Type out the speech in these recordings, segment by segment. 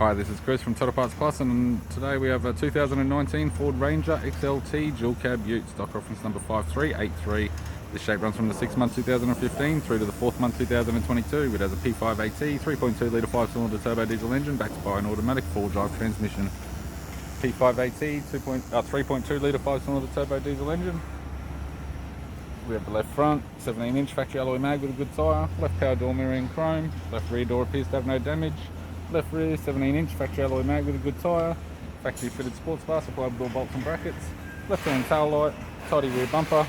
Hi, this is Chris from Total Parts Plus, and today we have a 2019 Ford Ranger XLT dual cab ute, stock reference number 5383. This shape runs from the 6th month 2015 through to the 4th month 2022. It has a P5AT 3.2 litre 5-cylinder turbo diesel engine backed by an automatic 4-drive transmission. P5AT 3.2 litre 5-cylinder turbo diesel engine. We have the left front 17-inch factory alloy mag with a good tyre, left power door mirror in chrome, left rear door appears to have no damage. Left rear 17-inch factory alloy mag with a good tyre, factory fitted sports bar supplied with all bolts and brackets, left hand tail light, tidy rear bumper,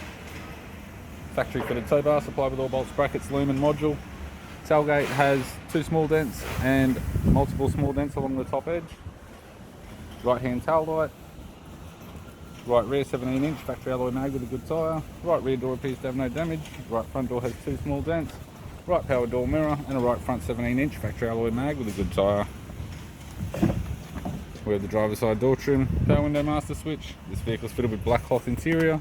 factory fitted tow bar supplied with all bolts, brackets, loom and module. Tailgate has 2 small dents and multiple small dents along the top edge. Right hand tail light, right rear 17-inch factory alloy mag with a good tyre, right rear door appears to have no damage, right front door has 2 small dents, right power door mirror and a right front 17-inch factory alloy mag with a good tyre. We have the driver's side door trim, power window master switch. This vehicle is fitted with black cloth interior,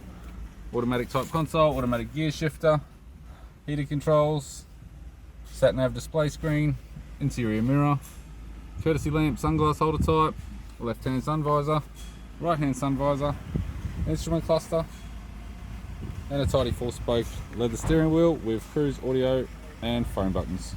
automatic type console, automatic gear shifter, heated controls, sat nav display screen, interior mirror, courtesy lamp, sunglass holder type, left hand sun visor, right hand sun visor, instrument cluster and a tidy 4-spoke leather steering wheel with cruise audio and phone buttons.